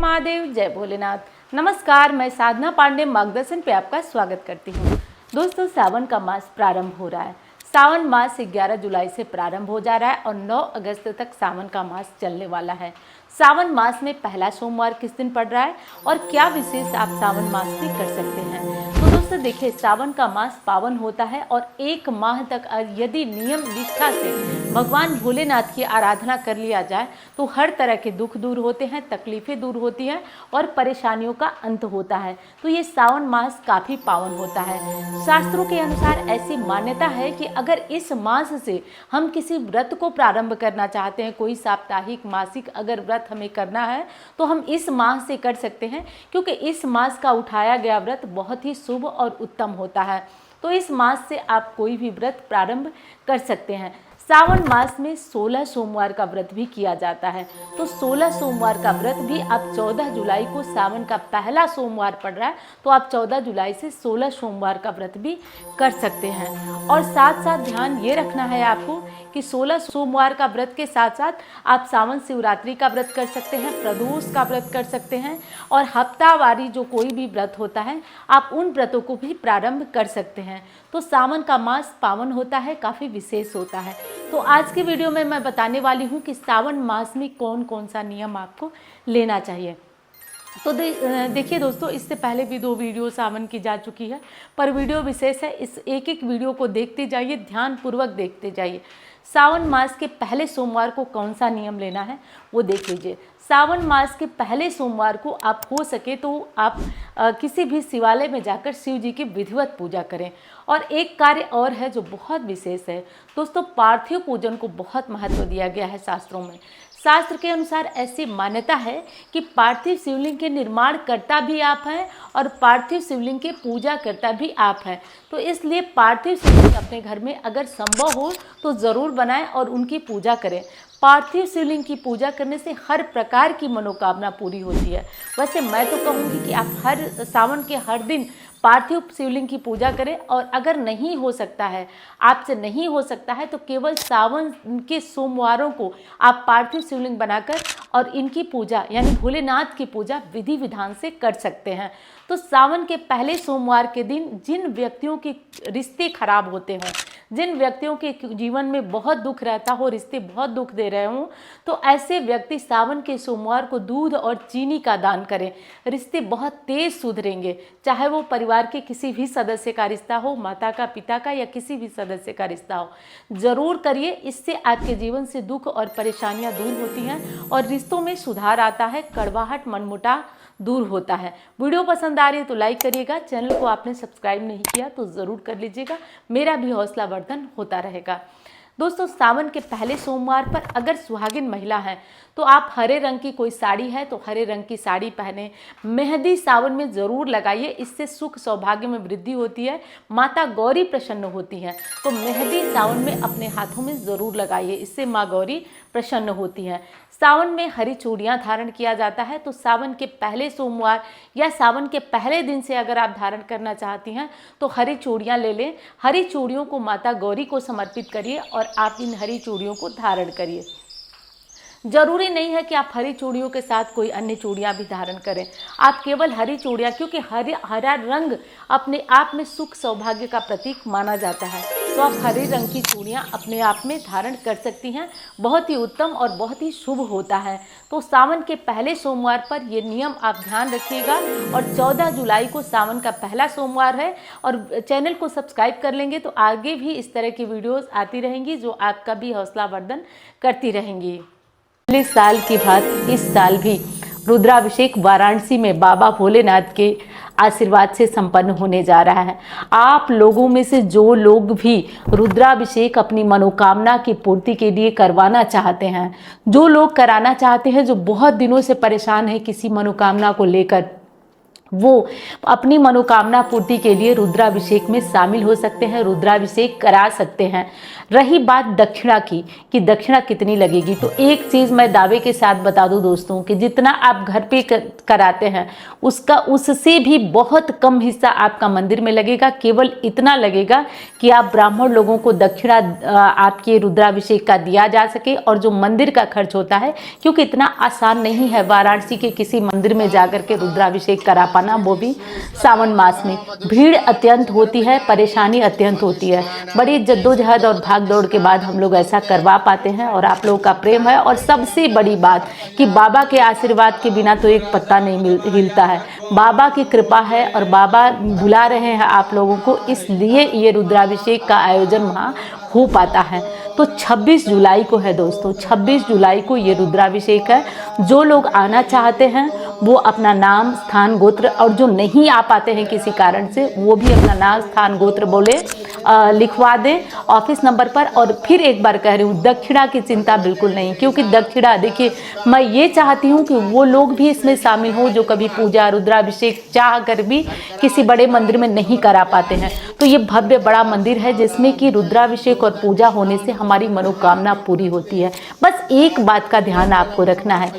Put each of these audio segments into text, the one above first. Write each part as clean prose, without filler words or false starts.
महादेव, जय भोलेनाथ। नमस्कार, मैं साधना पांडे मार्गदर्शन पे आपका स्वागत करती हूँ। दोस्तों, सावन का मास प्रारंभ हो रहा है। सावन मास 11 जुलाई से प्रारंभ हो जा रहा है और 9 अगस्त तक सावन का मास चलने वाला है। सावन मास में पहला सोमवार किस दिन पड़ रहा है और क्या विशेष आप सावन मास में कर सकते हैं। तो दोस्तों देखिए, सावन का मास पावन होता है और एक माह तक यदि नियम निष्ठा से भगवान भोलेनाथ की आराधना कर लिया जाए तो हर तरह के दुख दूर होते हैं, तकलीफें दूर होती हैं और परेशानियों का अंत होता है। तो ये सावन मास काफ़ी पावन होता है। शास्त्रों के अनुसार ऐसी मान्यता है कि अगर इस मास से हम किसी व्रत को प्रारंभ करना चाहते हैं, कोई साप्ताहिक मासिक अगर व्रत हमें करना है तो हम इस माह से कर सकते हैं, क्योंकि इस मास का उठाया गया व्रत बहुत ही शुभ और उत्तम होता है। तो इस मास से आप कोई भी व्रत प्रारंभ कर सकते हैं। सावन मास में 16 सोमवार का व्रत भी किया जाता है। तो 16 सोमवार का व्रत भी आप 14 जुलाई को, सावन का पहला सोमवार पड़ रहा है तो आप 14 जुलाई से 16 सोमवार का व्रत भी कर सकते हैं। और साथ साथ ध्यान ये रखना है आपको कि 16 सोमवार का व्रत के साथ साथ आप सावन शिवरात्रि का व्रत कर सकते हैं, प्रदोष का व्रत कर सकते हैं और हफ्तावारी जो कोई भी व्रत होता है आप उन व्रतों को भी प्रारंभ कर सकते हैं। तो सावन का मास पावन होता है, काफ़ी विशेष होता है। तो आज की वीडियो में मैं बताने वाली हूँ कि सावन मास में कौन कौन सा नियम आपको लेना चाहिए। तो देखिए दोस्तों, इससे पहले भी 2 वीडियो सावन की जा चुकी है, पर वीडियो विशेष है। इस एक एक वीडियो को देखते जाइए, ध्यानपूर्वक देखते जाइए। सावन मास के पहले सोमवार को कौन सा नियम लेना है वो देख लीजिए। सावन मास के पहले सोमवार को आप हो सके तो आप किसी भी शिवालय में जाकर शिव जी की विधिवत पूजा करें। और एक कार्य और है जो बहुत विशेष है दोस्तों, पार्थिव पूजन को बहुत महत्व दिया गया है शास्त्रों में। शास्त्र के अनुसार ऐसी मान्यता है कि पार्थिव शिवलिंग के निर्माण करता भी आप हैं और पार्थिव शिवलिंग के पूजा करता भी आप हैं। तो इसलिए पार्थिव शिवलिंग अपने घर में अगर संभव हो तो ज़रूर बनाएं और उनकी पूजा करें। पार्थिव शिवलिंग की पूजा करने से हर प्रकार की मनोकामना पूरी होती है। वैसे मैं तो कहूँगी कि आप हर सावन के हर दिन पार्थिव शिवलिंग की पूजा करें, और अगर नहीं हो सकता है, आपसे नहीं हो सकता है, तो केवल सावन के सोमवारों को आप पार्थिव शिवलिंग बनाकर और इनकी पूजा यानी भोलेनाथ की पूजा विधि विधान से कर सकते हैं। तो सावन के पहले सोमवार के दिन जिन व्यक्तियों के रिश्ते खराब होते हों, जिन व्यक्तियों के जीवन में बहुत दुख रहता हो, रिश्ते बहुत दुख दे रहे हों, तो ऐसे व्यक्ति सावन के सोमवार को दूध और चीनी का दान करें। रिश्ते बहुत तेज सुधरेंगे, चाहे वो परिवार के किसी भी सदस्य का रिश्ता हो, माता का, पिता का या किसी भी सदस्य का रिश्ता हो, ज़रूर करिए। इससे आपके जीवन से दुख और परेशानियां दूर होती हैं और रिश्तों में सुधार आता है, कड़वाहट मनमुटाव दूर होता है। वीडियो पसंद आ रही है तो लाइक करिएगा, चैनल को आपने सब्सक्राइब नहीं किया तो ज़रूर कर लीजिएगा, मेरा भी हौसला वर्धन होता रहेगा। दोस्तों, सावन के पहले सोमवार पर अगर सुहागिन महिला है तो आप हरे रंग की कोई साड़ी है तो हरे रंग की साड़ी पहने। मेहंदी सावन में ज़रूर लगाइए, इससे सुख सौभाग्य में वृद्धि होती है, माता गौरी प्रसन्न होती हैं। तो मेहंदी सावन में अपने हाथों में ज़रूर लगाइए, इससे माँ गौरी प्रसन्न होती हैं। सावन में हरी चूड़ियाँ धारण किया जाता है। तो सावन के पहले सोमवार या सावन के पहले दिन से अगर आप धारण करना चाहती हैं तो हरी चूड़ियाँ ले लें। हरी चूड़ियों को माता गौरी को समर्पित करिए और आप इन हरी चूड़ियों को धारण करिए। जरूरी नहीं है कि आप हरी चूड़ियों के साथ कोई अन्य चूड़ियाँ भी धारण करें, आप केवल हरी चूड़ियाँ, क्योंकि हरा रंग अपने आप में सुख सौभाग्य का प्रतीक माना जाता है, तो आप हरे रंग की चूड़ियाँ अपने आप में धारण कर सकती हैं। बहुत ही उत्तम और बहुत ही शुभ होता है। तो सावन के पहले सोमवार पर ये नियम आप ध्यान रखिएगा। और 14 जुलाई को सावन का पहला सोमवार है और चैनल को सब्सक्राइब कर लेंगे तो आगे भी इस तरह की वीडियोज़ आती रहेंगी जो आपका भी हौसला वर्धन करती रहेंगी। पिछले साल की बात इस साल भी रुद्राभिषेक वाराणसी में बाबा भोलेनाथ के आशीर्वाद से संपन्न होने जा रहा है। आप लोगों में से जो लोग भी रुद्राभिषेक अपनी मनोकामना की पूर्ति के लिए करवाना चाहते हैं, जो लोग कराना चाहते हैं, जो बहुत दिनों से परेशान है किसी मनोकामना को लेकर, वो अपनी मनोकामना पूर्ति के लिए रुद्राभिषेक में शामिल हो सकते हैं, रुद्राभिषेक करा सकते हैं। रही बात दक्षिणा की कि दक्षिणा कितनी लगेगी, तो एक चीज़ मैं दावे के साथ बता दूं दोस्तों कि जितना आप घर पे कराते हैं उससे भी बहुत कम हिस्सा आपका मंदिर में लगेगा। केवल इतना लगेगा कि आप ब्राह्मण लोगों को दक्षिणा आपके रुद्राभिषेक का दिया जा सके, और जो मंदिर का खर्च होता है, क्योंकि इतना आसान नहीं है वाराणसी के किसी मंदिर में जाकर के रुद्राभिषेक करा पाना, वो भी सावन मास में। भीड़ अत्यंत होती है, परेशानी अत्यंत होती है, बड़ी जद्दोजहद और भाग दौड़ के बाद हम लोग ऐसा करवा पाते हैं, और आप लोगों का प्रेम है। और सबसे बड़ी बात कि बाबा के आशीर्वाद के बिना तो एक पत्ता नहीं हिलता है, बाबा की कृपा है और बाबा बुला रहे हैं आप लोगों को, इसलिए ये रुद्राभिषेक का आयोजन वहाँ हो पाता है। तो 26 जुलाई को है दोस्तों, 26 जुलाई को ये रुद्राभिषेक है। जो लोग आना चाहते हैं वो अपना नाम, स्थान, गोत्र, और जो नहीं आ पाते हैं किसी कारण से, वो भी अपना नाम, स्थान, गोत्र बोले लिखवा दें ऑफिस नंबर पर। और फिर एक बार कह रही हूँ, दक्षिणा की चिंता बिल्कुल नहीं, क्योंकि दक्षिणा देखिए, मैं ये चाहती हूँ कि वो लोग भी इसमें शामिल हो जो कभी पूजा रुद्राभिषेक चाह कर भी किसी बड़े मंदिर में नहीं करा पाते हैं। तो ये भव्य बड़ा मंदिर है जिसमें कि रुद्राभिषेक और पूजा होने से हमारी मनोकामना पूरी होती है। बस एक बात का ध्यान आपको रखना है,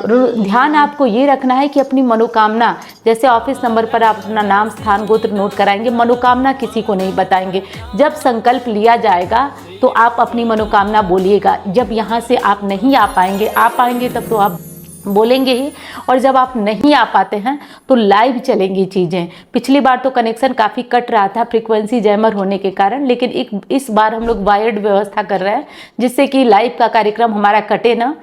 ध्यान आपको ये रखना है कि अपनी मनोकामना, जैसे ऑफिस नंबर पर आप अपना नाम, स्थान, गोत्र नोट कराएंगे, मनोकामना किसी को नहीं बताएंगे। जब संकल्प लिया जाएगा तो आप अपनी मनोकामना बोलिएगा। जब यहाँ से आप नहीं आ पाएंगे तब तो आप बोलेंगे ही, और जब आप नहीं आ पाते हैं तो लाइव चलेंगी चीज़ें। पिछली बार तो कनेक्शन काफ़ी कट रहा था फ्रीक्वेंसी जैमर होने के कारण, लेकिन इस बार हम लोग वायर्ड व्यवस्था कर रहे हैं जिससे कि लाइव का कार्यक्रम हमारा कटे ना।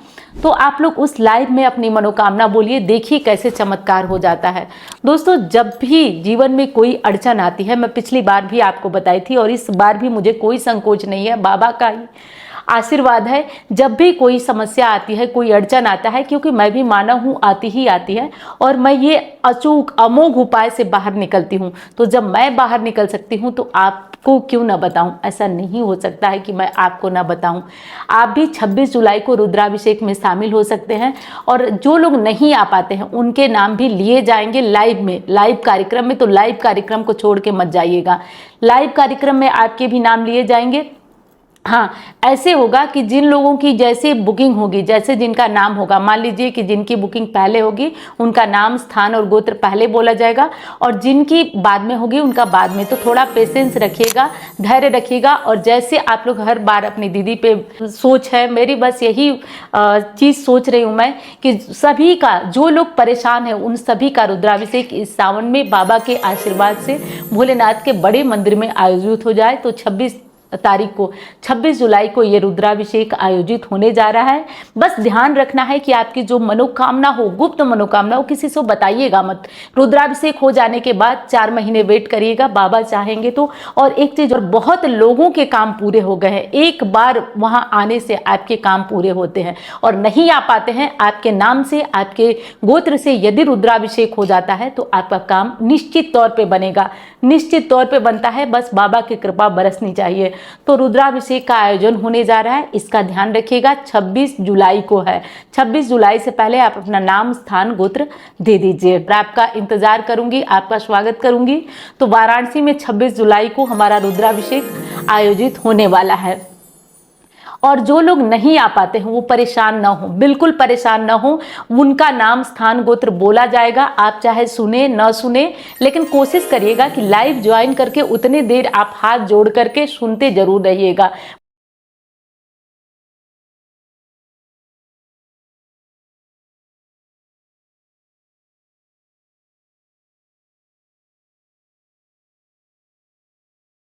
तो आप लोग उस लाइव में अपनी मनोकामना बोलिए, देखिए कैसे चमत्कार हो जाता है। दोस्तों, जब भी जीवन में कोई अड़चन आती है, मैं पिछली बार भी आपको बताई थी और इस बार भी मुझे कोई संकोच नहीं है, बाबा का ही आशीर्वाद है। जब भी कोई समस्या आती है, कोई अड़चन आता है, क्योंकि मैं भी मानव हूँ, आती ही आती है, और मैं ये अचूक अमोघ उपाय से बाहर निकलती हूँ। तो जब मैं बाहर निकल सकती हूँ तो आपको क्यों ना बताऊं? ऐसा नहीं हो सकता है कि मैं आपको ना बताऊं। आप भी 26 जुलाई को रुद्राभिषेक में शामिल हो सकते हैं, और जो लोग नहीं आ पाते हैं उनके नाम भी लिए जाएंगे लाइव में, लाइव कार्यक्रम में। तो लाइव कार्यक्रम को छोड़ के मत जाइएगा, लाइव कार्यक्रम में आपके भी नाम लिए जाएंगे। हाँ, ऐसे होगा कि जिन लोगों की जैसे बुकिंग होगी, जैसे जिनका नाम होगा, मान लीजिए कि जिनकी बुकिंग पहले होगी उनका नाम, स्थान और गोत्र पहले बोला जाएगा, और जिनकी बाद में होगी उनका बाद में। तो थोड़ा पेशेंस रखिएगा, धैर्य रखिएगा। और जैसे आप लोग हर बार अपनी दीदी पे सोच है मेरी, बस यही चीज़ सोच रही हूँ मैं कि सभी का, जो लोग परेशान हैं उन सभी का रुद्राभिषेक इस सावन में बाबा के आशीर्वाद से भोलेनाथ के बड़े मंदिर में आयोजित हो जाए। तो 26 जुलाई को ये रुद्राभिषेक आयोजित होने जा रहा है। बस ध्यान रखना है कि आपकी जो मनोकामना हो, गुप्त मनोकामना हो, किसी से बताइएगा मत। रुद्राभिषेक हो जाने के बाद 4 महीने वेट करिएगा, बाबा चाहेंगे तो। और एक चीज और, बहुत लोगों के काम पूरे हो गए हैं, एक बार वहां आने से आपके काम पूरे होते हैं। और नहीं आ पाते हैं, आपके नाम से, आपके गोत्र से यदि रुद्राभिषेक हो जाता है तो आपका काम निश्चित तौर पे बनेगा, निश्चित तौर पे बनता है। बस बाबा की कृपा बरसनी चाहिए। तो रुद्राभिषेक का आयोजन होने जा रहा है, इसका ध्यान रखिएगा। 26 जुलाई को है। 26 जुलाई से पहले आप अपना नाम, स्थान, गोत्र दे दीजिए। आपका इंतजार करूंगी, आपका स्वागत करूंगी। तो वाराणसी में 26 जुलाई को हमारा रुद्राभिषेक आयोजित होने वाला है। और जो लोग नहीं आ पाते हैं वो परेशान ना हो, बिल्कुल परेशान ना हो। उनका नाम, स्थान, गोत्र बोला जाएगा। आप चाहे सुने ना सुने, लेकिन कोशिश करिएगा कि लाइव ज्वाइन करके उतने देर आप हाथ जोड़ करके सुनते जरूर रहिएगा।